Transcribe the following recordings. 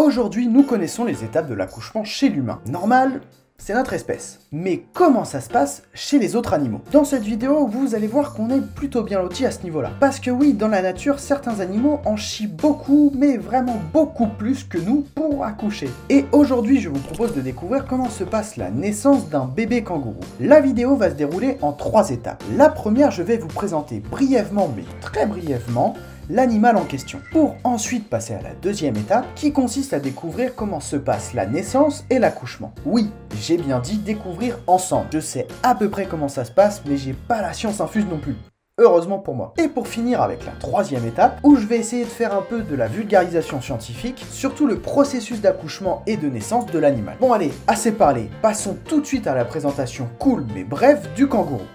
Aujourd'hui, nous connaissons les étapes de l'accouchement chez l'humain. Normal, c'est notre espèce. Mais comment ça se passe chez les autres animaux? Dans cette vidéo, vous allez voir qu'on est plutôt bien lotis à ce niveau-là. Parce que oui, dans la nature, certains animaux en chient beaucoup, mais vraiment beaucoup plus que nous pour accoucher. Et aujourd'hui, je vous propose de découvrir comment se passe la naissance d'un bébé kangourou. La vidéo va se dérouler en 3 étapes. La première, je vais vous présenter brièvement, mais très brièvement, l'animal en question, pour ensuite passer à la deuxième étape qui consiste à découvrir comment se passe la naissance et l'accouchement. Oui, j'ai bien dit découvrir ensemble. Je sais à peu près comment ça se passe, mais j'ai pas la science infuse non plus. Heureusement pour moi. Et pour finir avec la troisième étape, où je vais essayer de faire un peu de la vulgarisation scientifique, surtout le processus d'accouchement et de naissance de l'animal. Bon allez, assez parlé, passons tout de suite à la présentation cool mais brève du kangourou.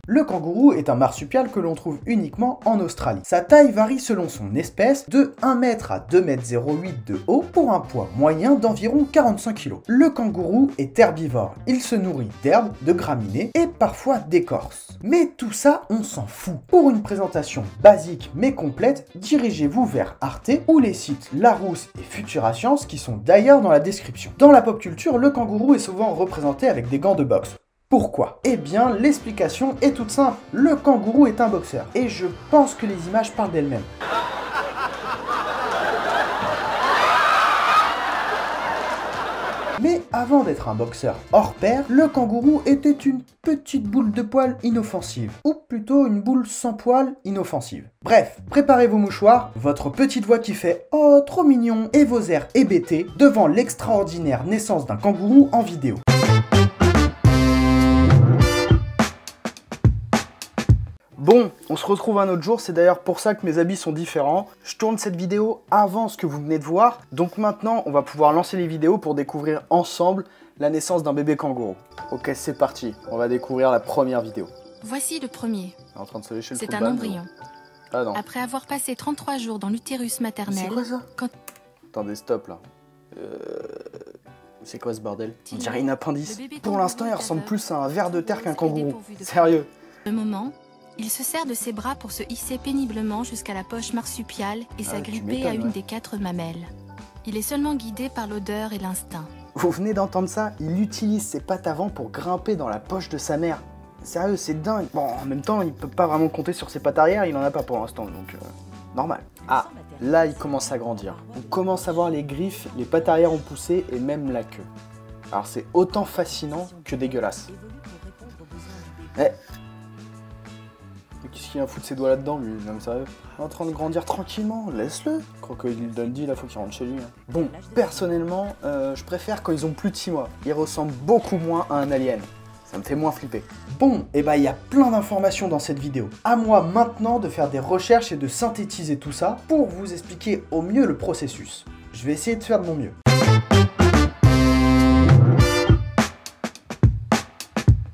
Le kangourou est un marsupial que l'on trouve uniquement en Australie. Sa taille varie selon son espèce de 1 m à 2,08 m de haut pour un poids moyen d'environ 45 kg. Le kangourou est herbivore. Il se nourrit d'herbes, de graminées et parfois d'écorces. Mais tout ça, on s'en fout. Pour une présentation basique mais complète, dirigez-vous vers Arte ou les sites Larousse et Futura Science qui sont d'ailleurs dans la description. Dans la pop culture, le kangourou est souvent représenté avec des gants de boxe. Pourquoi? Eh bien, l'explication est toute simple. Le kangourou est un boxeur. Et je pense que les images parlent d'elles-mêmes. Mais avant d'être un boxeur hors pair, le kangourou était une petite boule de poils inoffensive. Ou plutôt une boule sans poils inoffensive. Bref, préparez vos mouchoirs, votre petite voix qui fait « Oh, trop mignon » et vos airs hébétés devant l'extraordinaire naissance d'un kangourou en vidéo. Bon, on se retrouve un autre jour, c'est d'ailleurs pour ça que mes habits sont différents. Je tourne cette vidéo avant ce que vous venez de voir, donc maintenant on va pouvoir lancer les vidéos pour découvrir ensemble la naissance d'un bébé kangourou. Ok, c'est parti, on va découvrir la première vidéo. Voici le premier. En train de se lécher le C'est un embryon. Ah non. Après avoir passé 33 jours dans l'utérus maternel... C'est quoi ça? Quand... Attendez, stop là. C'est quoi ce bordel? On dirait une appendice. Pour l'instant, il ressemble plus à un ver de terre qu'un kangourou. Sérieux. Le moment... Il se sert de ses bras pour se hisser péniblement jusqu'à la poche marsupiale et s'agripper à une des 4 mamelles. Il est seulement guidé par l'odeur et l'instinct. Vous venez d'entendre ça? Il utilise ses pattes avant pour grimper dans la poche de sa mère. Sérieux, c'est dingue. Bon, en même temps, il peut pas vraiment compter sur ses pattes arrière, il en a pas pour l'instant, donc normal. Ah, là, il commence à grandir. On commence à voir les griffes, les pattes arrière ont poussé et même la queue. Alors c'est autant fascinant que dégueulasse. Qu'est-ce qu'il a à foutre ses doigts là-dedans, lui? Non, mais sérieux. En train de grandir tranquillement, laisse-le. Crocodile Dundee, là, faut qu'il rentre chez lui. Bon, personnellement, je préfère quand ils ont plus de 6 mois. Ils ressemblent beaucoup moins à un alien. Ça me fait moins flipper. Bon, et bah il y a plein d'informations dans cette vidéo. À moi maintenant de faire des recherches et de synthétiser tout ça pour vous expliquer au mieux le processus. Je vais essayer de faire de mon mieux.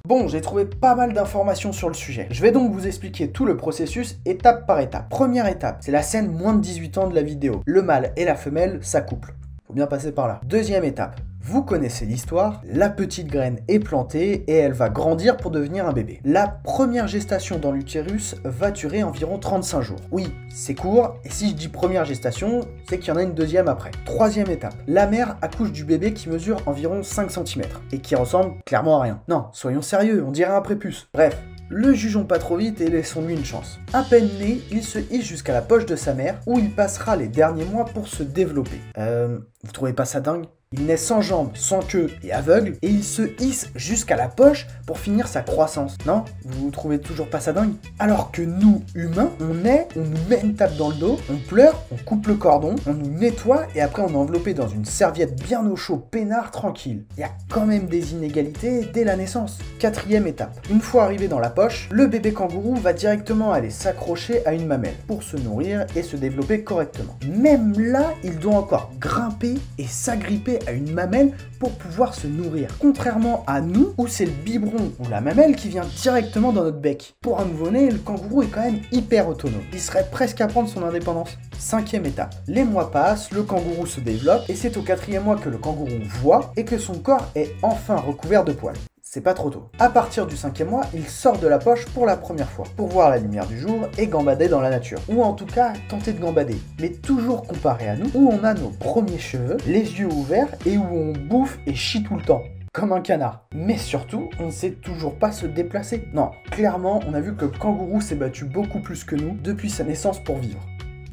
Bon, j'ai trouvé pas mal d'informations sur le sujet. Je vais donc vous expliquer tout le processus étape par étape. Première étape, c'est la scène moins de 18 ans de la vidéo. Le mâle et la femelle s'accouplent. Faut bien passer par là. Deuxième étape. Vous connaissez l'histoire, la petite graine est plantée et elle va grandir pour devenir un bébé. La première gestation dans l'utérus va durer environ 35 jours. Oui, c'est court, et si je dis première gestation, c'est qu'il y en a une deuxième après. Troisième étape, la mère accouche du bébé qui mesure environ 5 cm et qui ressemble clairement à rien. Non, soyons sérieux, on dirait un prépuce. Bref. Le jugeons pas trop vite et laissons-lui une chance. À peine né, il se hisse jusqu'à la poche de sa mère où il passera les derniers mois pour se développer. Vous trouvez pas ça dingue? Il naît sans jambes, sans queue et aveugle, et il se hisse jusqu'à la poche pour finir sa croissance. Non? Vous trouvez toujours pas ça dingue? Alors que nous, humains, on naît, on nous met une tape dans le dos, on pleure, on coupe le cordon, on nous nettoie, et après on est enveloppé dans une serviette bien au chaud, peinard, tranquille. Il y a quand même des inégalités dès la naissance. Quatrième étape. Une fois arrivé dans la poche, le bébé kangourou va directement aller s'accrocher à une mamelle pour se nourrir et se développer correctement. Même là, il doit encore grimper et s'agripper à une mamelle pour pouvoir se nourrir. Contrairement à nous, où c'est le biberon ou la mamelle qui vient directement dans notre bec. Pour un nouveau-né, le kangourou est quand même hyper autonome. Il serait presque à prendre son indépendance. Cinquième étape. Les mois passent, le kangourou se développe et c'est au 4e mois que le kangourou voit et que son corps est enfin recouvert de poils. c'est pas trop tôt. À partir du 5e mois, il sort de la poche pour la première fois, pour voir la lumière du jour et gambader dans la nature. Ou en tout cas, tenter de gambader. Mais toujours comparé à nous, où on a nos premiers cheveux, les yeux ouverts et où on bouffe et chie tout le temps. Comme un canard. Mais surtout, on ne sait toujours pas se déplacer. Non, clairement, on a vu que le kangourou s'est battu beaucoup plus que nous depuis sa naissance pour vivre.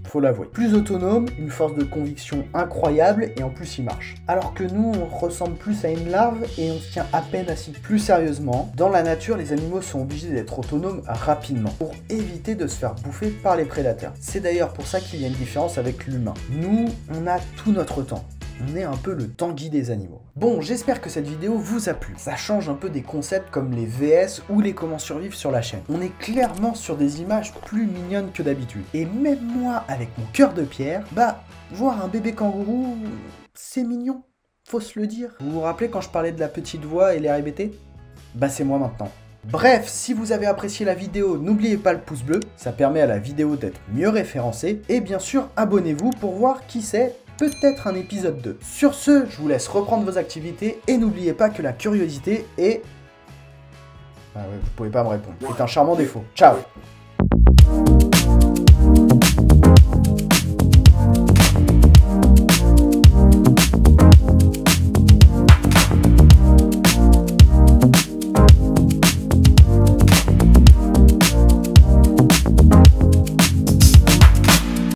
Faut l'avouer. Plus autonome, une force de conviction incroyable et en plus il marche. Alors que nous, on ressemble plus à une larve et on se tient à peine assis. Plus sérieusement, dans la nature, les animaux sont obligés d'être autonomes rapidement pour éviter de se faire bouffer par les prédateurs. C'est d'ailleurs pour ça qu'il y a une différence avec l'humain. Nous, on a tout notre temps. On est un peu le Tanguy des animaux. Bon, j'espère que cette vidéo vous a plu. Ça change un peu des concepts comme les VS ou les comment survivre sur la chaîne. On est clairement sur des images plus mignonnes que d'habitude. Et même moi, avec mon cœur de pierre, voir un bébé kangourou, c'est mignon. Faut se le dire. Vous vous rappelez quand je parlais de la petite voix et les répéter ? C'est moi maintenant. Bref, si vous avez apprécié la vidéo, n'oubliez pas le pouce bleu, ça permet à la vidéo d'être mieux référencée. Et bien sûr, abonnez-vous pour voir qui c'est, peut-être un épisode 2. Sur ce, je vous laisse reprendre vos activités et n'oubliez pas que la curiosité est... vous pouvez pas me répondre. C'est un charmant défaut. Ciao!